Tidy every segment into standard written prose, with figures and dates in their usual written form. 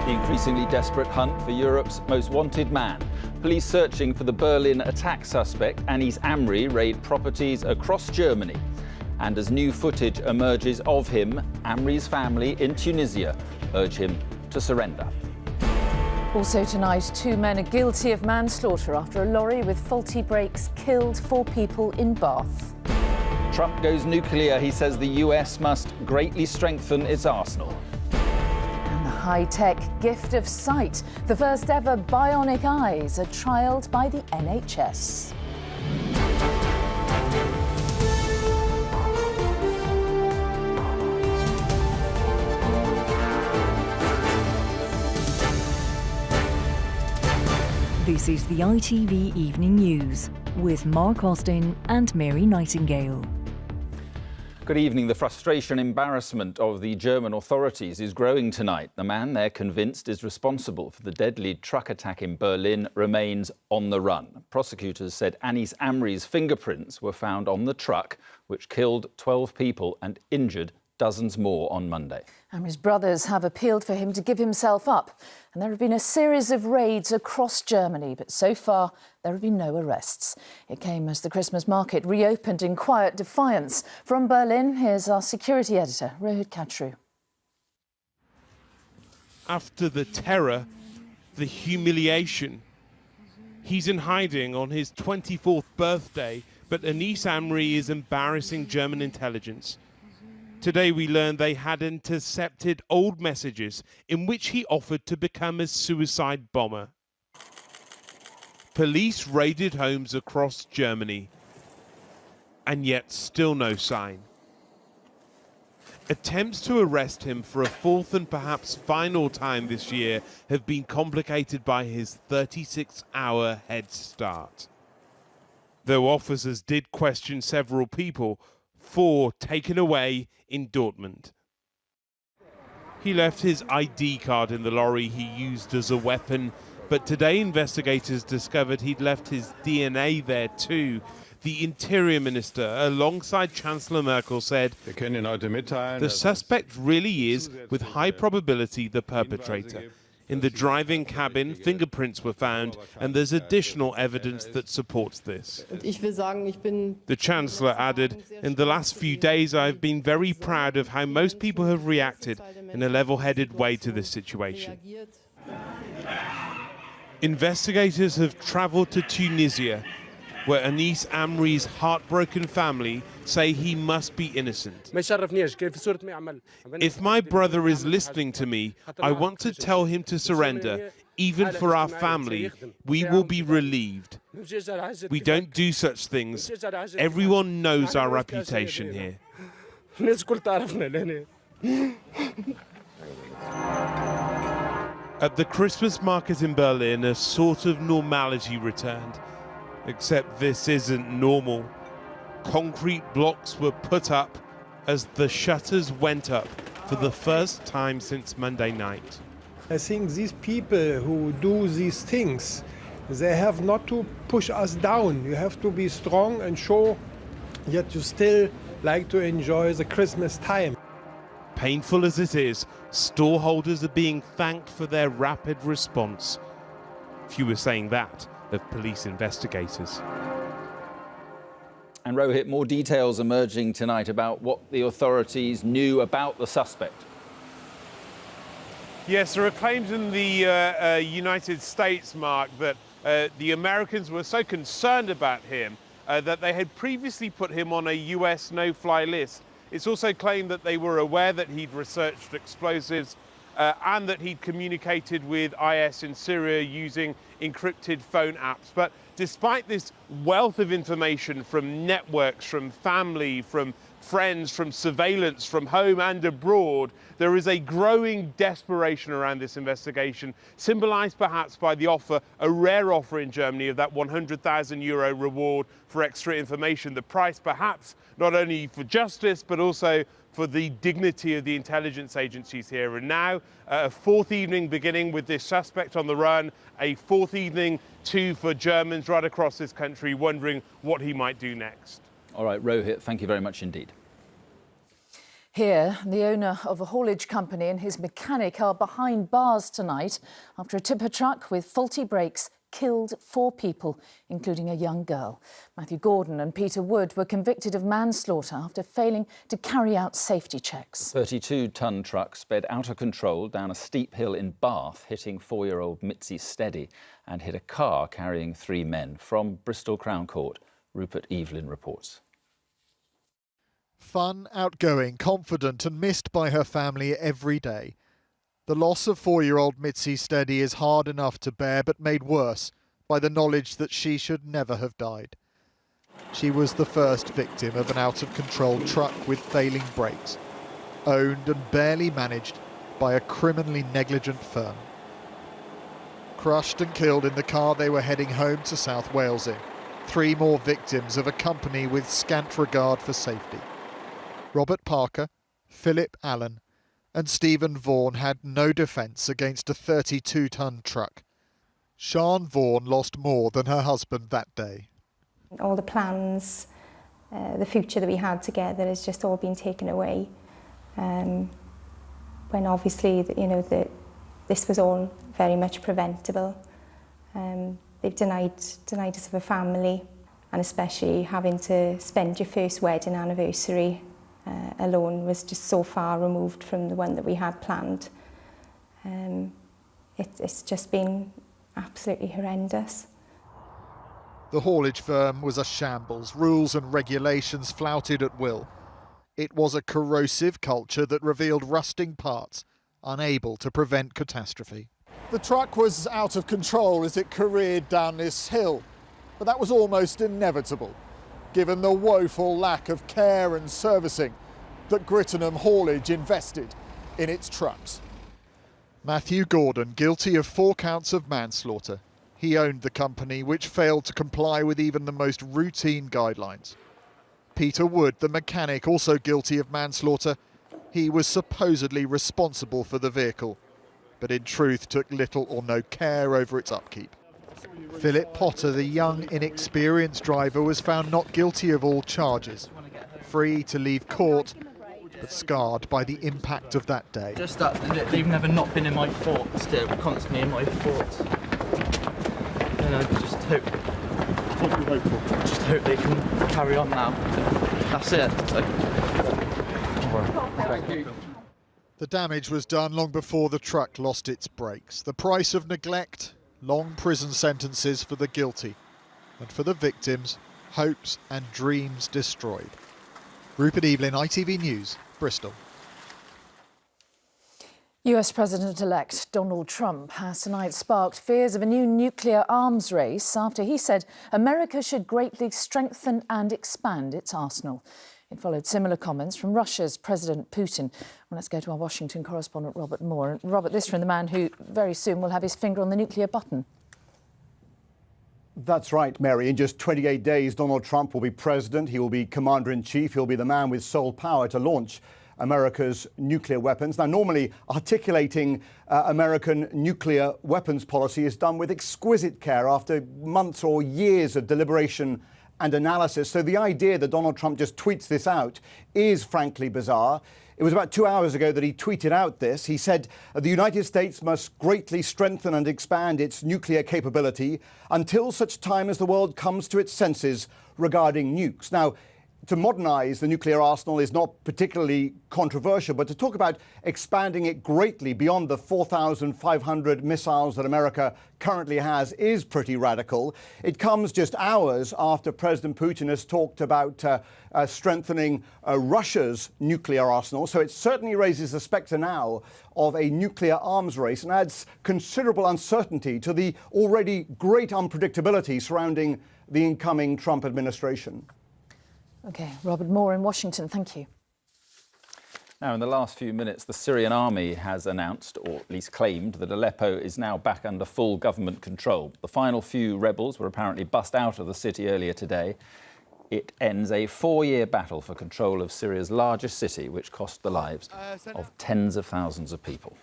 The increasingly desperate hunt for Europe's most wanted man. Police searching for the Berlin attack suspect, Anis Amri, raid properties across Germany. And as new footage emerges of him, Amri's family in Tunisia urge him to surrender. Also tonight, 2 men are guilty of manslaughter after a lorry with faulty brakes killed 4 people in Bath. Trump goes nuclear. He says the US must greatly strengthen its arsenal. And the high-tech gift of sight. The first ever bionic eyes are trialled by the NHS. This is the ITV Evening News with Mark Austin and Mary Nightingale. Good evening. The frustration and embarrassment of the German authorities is growing tonight. The man they're convinced is responsible for the deadly truck attack in Berlin remains on the run. Prosecutors said Anis Amri's fingerprints were found on the truck, which killed 12 people and injured dozens more on Monday. Amri's brothers have appealed for him to give himself up. And there have been a series of raids across Germany, but so far there have been no arrests. It came as the Christmas market reopened in quiet defiance. From Berlin, here's our security editor, Rohit Katru. After the terror, the humiliation. He's in hiding on his 24th birthday, but Anis Amri is embarrassing German intelligence. Today we learned they had intercepted old messages in which he offered to become a suicide bomber. Police raided homes across Germany, and yet still no sign. Attempts to arrest him for a 4th and perhaps final time this year have been complicated by his 36-hour head start. Though officers did question several people, 4 taken away in Dortmund. He left his ID card in the lorry he used as a weapon, but today investigators discovered he'd left his DNA there too. The Interior Minister, alongside Chancellor Merkel, said the suspect really is, with high probability, the perpetrator. In the driving cabin, fingerprints were found, and there's additional evidence that supports this. The Chancellor added, in the last few days I've been very proud of how most people have reacted in a level-headed way to this situation. Investigators have travelled to Tunisia, where Anis Amri's heartbroken family say he must be innocent. If my brother is listening to me, I want to tell him to surrender. Even for our family, we will be relieved. We don't do such things. Everyone knows our reputation here. At the Christmas market in Berlin, a sort of normality returned. Except this isn't normal. Concrete blocks were put up as the shutters went up for the first time since Monday night. I think these people who do these things, they have not to push us down. You have to be strong and show that you still like to enjoy the Christmas time. Painful as it is, storeholders are being thanked for their rapid response. Few were saying that of police investigators. And Rohit, more details emerging tonight about what the authorities knew about the suspect. Yes, there are claims in the United States, Mark, that the Americans were so concerned about him that they had previously put him on a US no-fly list. It's also claimed that they were aware that he'd researched explosives and that he'd communicated with IS in Syria using encrypted phone apps. But despite this wealth of information from networks, from family, from friends, from surveillance, from home and abroad, there is a growing desperation around this investigation, symbolised perhaps by the offer, a rare offer in Germany, of that €100,000 reward for extra information. The price perhaps not only for justice, but also for the dignity of the intelligence agencies here. And now, a 4th evening beginning with this suspect on the run, a 4th evening too for Germans right across this country wondering what he might do next. All right, Rohit, thank you very much indeed. Here, the owner of a haulage company and his mechanic are behind bars tonight after a tipper truck with faulty brakes killed 4 people, including a young girl. Matthew Gordon and Peter Wood were convicted of manslaughter after failing to carry out safety checks. The 32-tonne truck sped out of control down a steep hill in Bath, hitting 4-year-old Mitzi Steady and hit a car carrying 3 men. From Bristol Crown Court, Rupert Evelyn reports. Fun, outgoing, confident and missed by her family every day. The loss of 4-year-old Mitzi Steady is hard enough to bear, but made worse by the knowledge that she should never have died. She was the first victim of an out-of-control truck with failing brakes, owned and barely managed by a criminally negligent firm. Crushed and killed in the car they were heading home to South Wales in. 3 more victims of a company with scant regard for safety. Robert Parker, Philip Allen and Stephen Vaughan had no defence against a 32-tonne truck. Sian Vaughan lost more than her husband that day. All the plans, the future that we had together has just all been taken away. When obviously, this was all very much preventable. They've denied us of a family, and especially having to spend your first wedding anniversary alone was just so far removed from the one that we had planned. It's just been absolutely horrendous. The haulage firm was a shambles, rules and regulations flouted at will. It was a corrosive culture that revealed rusting parts, unable to prevent catastrophe. The truck was out of control as it careered down this hill, but that was almost inevitable, given the woeful lack of care and servicing that Grittenham Haulage invested in its trucks. Matthew Gordon, guilty of 4 counts of manslaughter. He owned the company, which failed to comply with even the most routine guidelines. Peter Wood, the mechanic, also guilty of manslaughter. He was supposedly responsible for the vehicle, but in truth took little or no care over its upkeep. Philip Potter, the young, inexperienced driver, was found not guilty of all charges, free to leave court, but scarred by the impact of that day. Just that they've never not been in my thoughts, they're constantly in my thoughts. And I just hope they can carry on now. That's it. Thank you. The damage was done long before the truck lost its brakes. The price of neglect, long prison sentences for the guilty, and for the victims, hopes and dreams destroyed. Rupert Evelyn, ITV News, Bristol. US President-elect Donald Trump has tonight sparked fears of a new nuclear arms race after he said America should greatly strengthen and expand its arsenal. It followed similar comments from Russia's President Putin. Well, let's go to our Washington correspondent, Robert Moore. Robert, this from the man who very soon will have his finger on the nuclear button. That's right, Mary. In just 28 days, Donald Trump will be president. He will be commander-in-chief. He'll be the man with sole power to launch America's nuclear weapons. Now, normally, articulating American nuclear weapons policy is done with exquisite care after months or years of deliberation and analysis. So the idea that Donald Trump just tweets this out is frankly bizarre. It was about 2 hours ago that he tweeted out this. He said the United States must greatly strengthen and expand its nuclear capability until such time as the world comes to its senses regarding nukes. Now, to modernise the nuclear arsenal is not particularly controversial, but to talk about expanding it greatly beyond the 4,500 missiles that America currently has is pretty radical. It comes just hours after President Putin has talked about strengthening Russia's nuclear arsenal. So it certainly raises the spectre now of a nuclear arms race and adds considerable uncertainty to the already great unpredictability surrounding the incoming Trump administration. OK, Robert Moore in Washington, thank you. Now, in the last few minutes, the Syrian army has announced, or at least claimed, that Aleppo is now back under full government control. The final few rebels were apparently bussed out of the city earlier today. It ends a 4-year battle for control of Syria's largest city, which cost the lives of tens of thousands of people.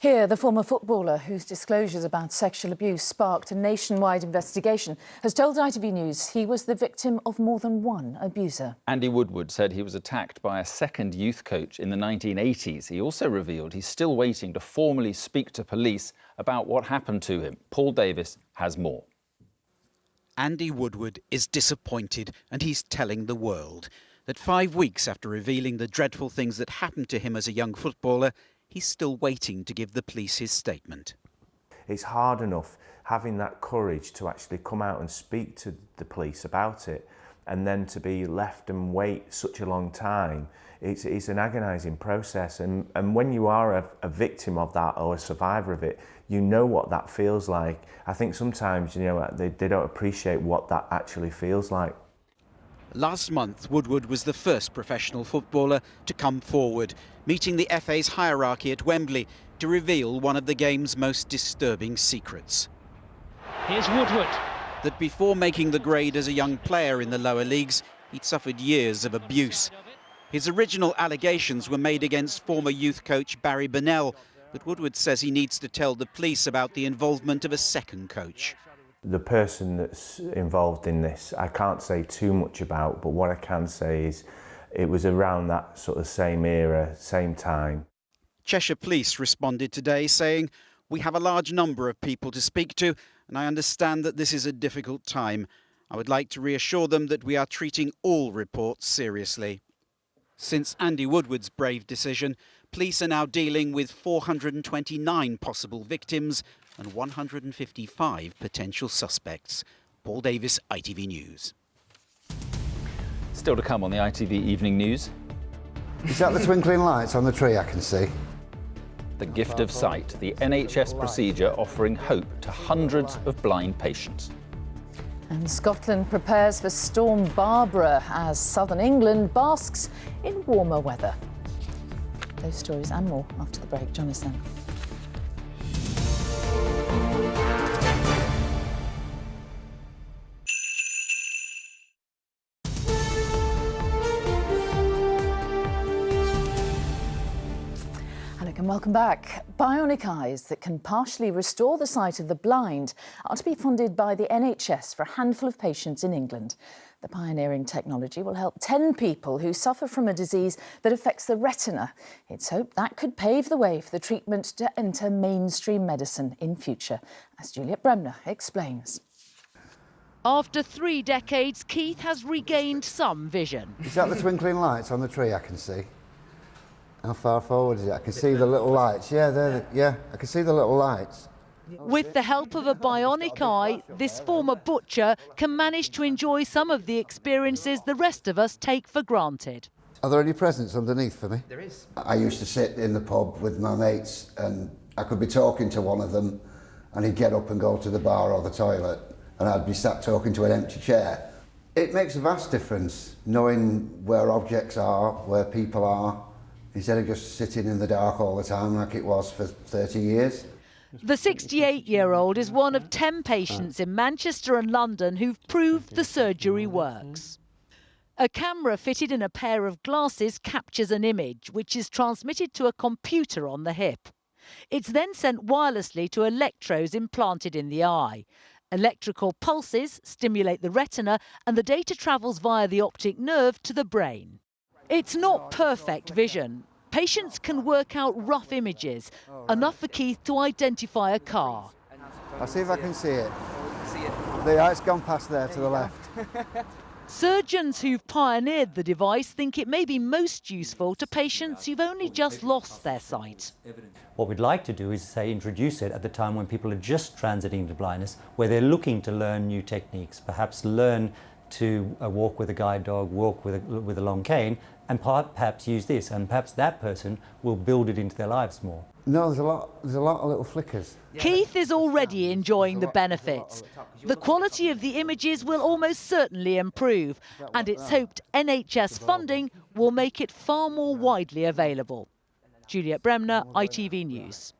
Here, the former footballer whose disclosures about sexual abuse sparked a nationwide investigation has told ITV News he was the victim of more than one abuser. Andy Woodward said he was attacked by a second youth coach in the 1980s. He also revealed he's still waiting to formally speak to police about what happened to him. Paul Davis has more. Andy Woodward is disappointed, and he's telling the world that 5 weeks after revealing the dreadful things that happened to him as a young footballer, he's still waiting to give the police his statement. It's hard enough having that courage to actually come out and speak to the police about it, and then to be left and wait such a long time. It's an agonising process, and when you are a victim of that or a survivor of it, you know what that feels like. I think sometimes, you know, they don't appreciate what that actually feels like. Last month, Woodward was the first professional footballer to come forward, meeting the FA's hierarchy at Wembley to reveal one of the game's most disturbing secrets. Here's Woodward. That before making the grade as a young player in the lower leagues, he'd suffered years of abuse. His original allegations were made against former youth coach Barry Bennell, but Woodward says he needs to tell the police about the involvement of a second coach. The person that's involved in this, I can't say too much about, but what I can say is it was around that sort of same era, same time. Cheshire Police responded today saying, "We have a large number of people to speak to, and I understand that this is a difficult time. I would like to reassure them that we are treating all reports seriously." Since Andy Woodward's brave decision, police are now dealing with 429 possible victims and 155 potential suspects. Paul Davis, ITV News. Still to come on the ITV Evening News. Is that the twinkling lights on the tree I can see? The gift of sight, the NHS procedure offering hope to hundreds of blind patients. And Scotland prepares for Storm Barbara as southern England basks in warmer weather. Those stories and more after the break. Join us then. And welcome back. Bionic eyes that can partially restore the sight of the blind are to be funded by the NHS for a handful of patients in England. The pioneering technology will help 10 people who suffer from a disease that affects the retina. It's hoped that could pave the way for the treatment to enter mainstream medicine in future, as Juliet Bremner explains. After 3 decades, Keith has regained some vision. Is that the twinkling lights on the tree I can see? How far forward is it? I can see the little lights. Yeah, I can see the little lights. With the help of a bionic eye, this former butcher can manage to enjoy some of the experiences the rest of us take for granted. Are there any presents underneath for me? There is. I used to sit in the pub with my mates and I could be talking to one of them and he'd get up and go to the bar or the toilet and I'd be sat talking to an empty chair. It makes a vast difference knowing where objects are, where people are, instead of just sitting in the dark all the time like it was for 30 years. The 68-year-old is one of 10 patients in Manchester and London who've proved the surgery works. A camera fitted in a pair of glasses captures an image, which is transmitted to a computer on the hip. It's then sent wirelessly to electrodes implanted in the eye. Electrical pulses stimulate the retina and the data travels via the optic nerve to the brain. It's not perfect vision. Patients can work out rough images, enough for Keith to identify a car. I'll see if I can see it. Yeah, it's gone past there to the left. Surgeons who've pioneered the device think it may be most useful to patients who've only just lost their sight. What we'd like to do is, say, introduce it at the time when people are just transiting into blindness, where they're looking to learn new techniques, perhaps learn to walk with a guide dog, walk with a long cane, and perhaps use this, and perhaps that person will build it into their lives more. No, there's a lot of little flickers. Keith is already enjoying the benefits. The quality of the images will almost certainly improve, and it's hoped NHS funding will make it far more widely available. Juliet Bremner, ITV News.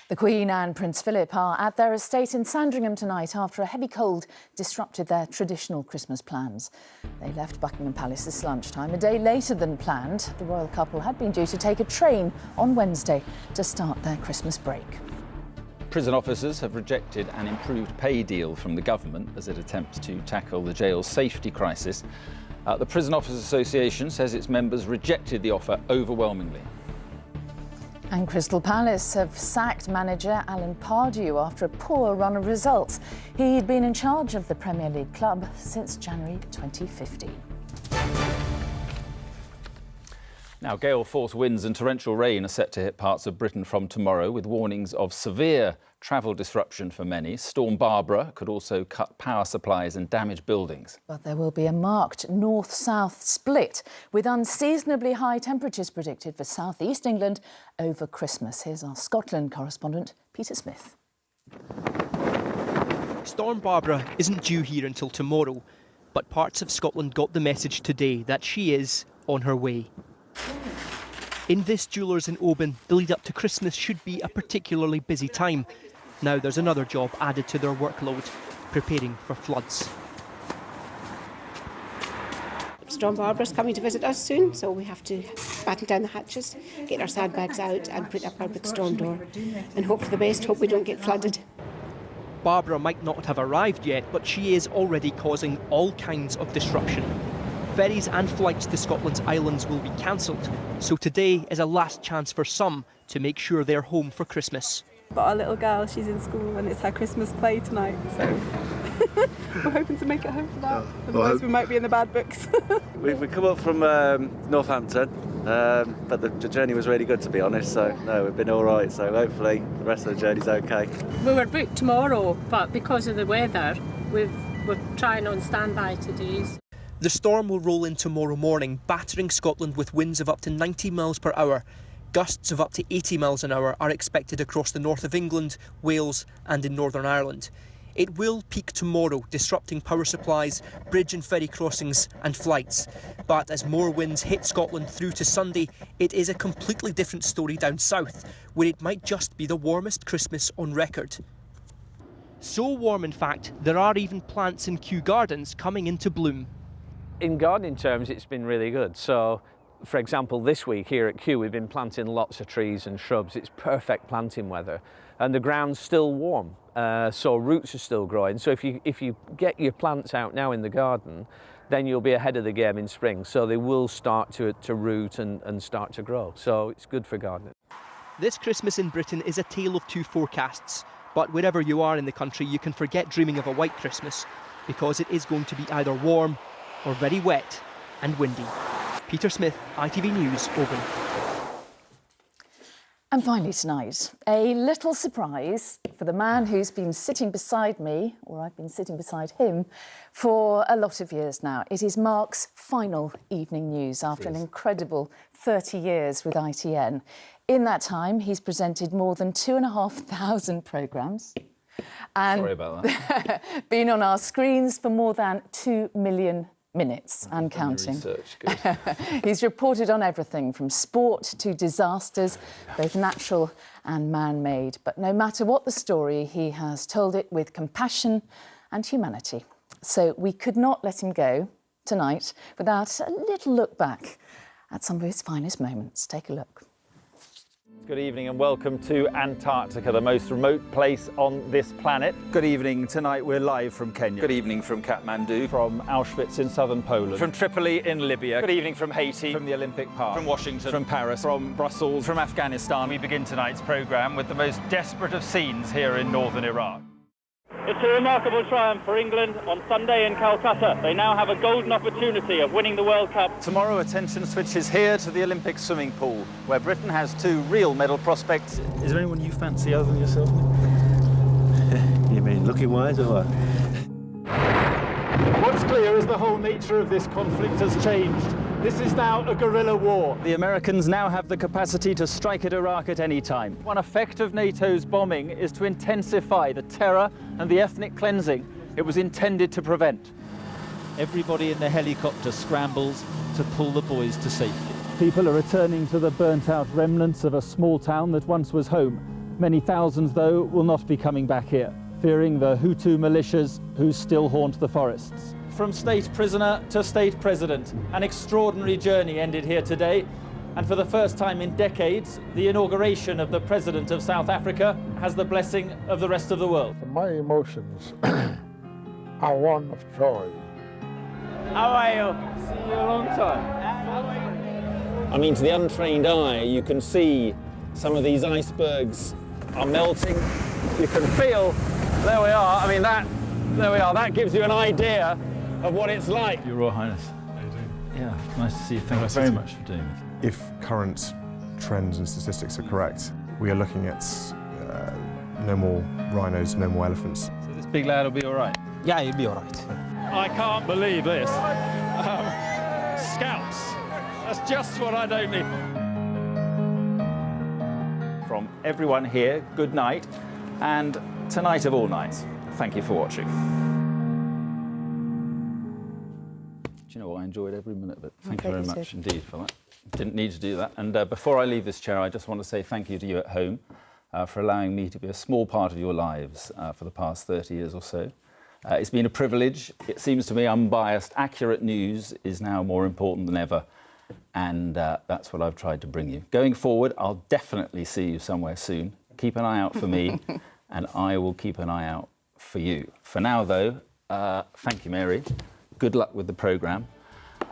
The Queen and Prince Philip are at their estate in Sandringham tonight after a heavy cold disrupted their traditional Christmas plans. They left Buckingham Palace this lunchtime, a day later than planned. The royal couple had been due to take a train on Wednesday to start their Christmas break. Prison officers have rejected an improved pay deal from the government as it attempts to tackle the jail's safety crisis. The Prison Officers Association says its members rejected the offer overwhelmingly. And Crystal Palace have sacked manager Alan Pardew after a poor run of results. He'd been in charge of the Premier League club since January 2015. Now, gale force winds and torrential rain are set to hit parts of Britain from tomorrow, with warnings of severe travel disruption for many. Storm Barbara could also cut power supplies and damage buildings. But there will be a marked north-south split, with unseasonably high temperatures predicted for south-east England over Christmas. Here's our Scotland correspondent, Peter Smith. Storm Barbara isn't due here until tomorrow, but parts of Scotland got the message today that she is on her way. In this jewellers in Oban, the lead up to Christmas should be a particularly busy time. Now there's another job added to their workload, preparing for floods. Storm Barbara's coming to visit us soon, so we have to batten down the hatches, get our sandbags out and put up our big storm door and hope for the best, hope we don't get flooded. Barbara might not have arrived yet, but she is already causing all kinds of disruption. Ferries and flights to Scotland's islands will be cancelled, so today is a last chance for some to make sure they're home for Christmas. But our little girl, she's in school and it's her Christmas play tonight, so we're hoping to make it home for that. Otherwise we might be in the bad books. We've come up from Northampton, but the journey was really good, to be honest, so no, we've been all right, so hopefully the rest of the journey's okay. We were booked tomorrow, but because of the weather, we're trying on standby today. The storm will roll in tomorrow morning, battering Scotland with winds of up to 90 miles per hour. Gusts of up to 80 miles an hour are expected across the north of England, Wales and in Northern Ireland. It will peak tomorrow, disrupting power supplies, bridge and ferry crossings and flights. But as more winds hit Scotland through to Sunday, it is a completely different story down south, where it might just be the warmest Christmas on record. So warm, in fact, there are even plants in Kew Gardens coming into bloom. In gardening terms, it's been really good. So, for example, this week here at Kew, we've been planting lots of trees and shrubs. It's perfect planting weather, and the ground's still warm, so roots are still growing. So if you get your plants out now in the garden, then you'll be ahead of the game in spring. So they will start to root and start to grow. So it's good for gardening. This Christmas in Britain is a tale of two forecasts. But wherever you are in the country, you can forget dreaming of a white Christmas, because it is going to be either warm or very wet and windy. Peter Smith, ITV News, Oban. And finally tonight, a little surprise for the man who's been sitting beside me, or I've been sitting beside him, for a lot of years now. It is Mark's final evening news after an incredible 30 years with ITN. In that time, he's presented more than 2,500 programmes. And sorry about that. been on our screens for more than 2 million minutes and counting. Research, good. He's reported on everything from sport to disasters, both natural and man-made. But no matter what the story, he has told it with compassion and humanity. So we could not let him go tonight without a little look back at some of his finest moments. Take a look. Good evening and welcome to Antarctica, the most remote place on this planet. Good evening. Tonight we're live from Kenya. Good evening from Kathmandu. From Auschwitz in southern Poland. From Tripoli in Libya. Good evening from Haiti. From the Olympic Park. From Washington. From Paris. From Brussels. From Afghanistan. We begin tonight's programme with the most desperate of scenes here in northern Iraq. It's a remarkable triumph for England on Sunday in Calcutta. They now have a golden opportunity of winning the World Cup. Tomorrow attention switches here to the Olympic swimming pool, where Britain has two real medal prospects. Is there anyone you fancy other than yourself? You mean looking-wise or what? What's clear is the whole nature of this conflict has changed. This is now a guerrilla war. The Americans now have the capacity to strike at Iraq at any time. One effect of NATO's bombing is to intensify the terror and the ethnic cleansing it was intended to prevent. Everybody in the helicopter scrambles to pull the boys to safety. People are returning to the burnt-out remnants of a small town that once was home. Many thousands, though, will not be coming back here, fearing the Hutu militias who still haunt the forests. From state prisoner to state president, an extraordinary journey ended here today. And for the first time in decades, the inauguration of the President of South Africa has the blessing of the rest of the world. My emotions are one of joy. How are you? See you a long time. I mean, to the untrained eye, you can see some of these icebergs are melting. You can feel, there we are. I mean, there we are. That gives you an idea of what it's like. Your Royal Highness. How are you doing? Yeah, nice to see you. Thank you very much for doing this. If current trends and statistics are correct, we are looking at no more rhinos, no more elephants. So this big lad will be all right? Yeah, he'll be all right. I can't believe this. Scouts. That's just what I don't need. From everyone here, good night, and tonight of all nights, thank you for watching. Do you know what? I enjoyed every minute of it. Thank you very much indeed for that. Didn't need to do that. And before I leave this chair, I just want to say thank you to you at home for allowing me to be a small part of your lives for the past 30 years or so. It's been a privilege. It seems to me unbiased, accurate news is now more important than ever. And that's what I've tried to bring you. Going forward, I'll definitely see you somewhere soon. Keep an eye out for me, and I will keep an eye out for you. For now, though, thank you, Mary. Good luck with the programme.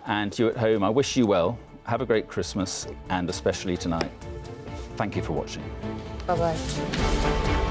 And to you at home, I wish you well. Have a great Christmas, and especially tonight. Thank you for watching. Bye-bye.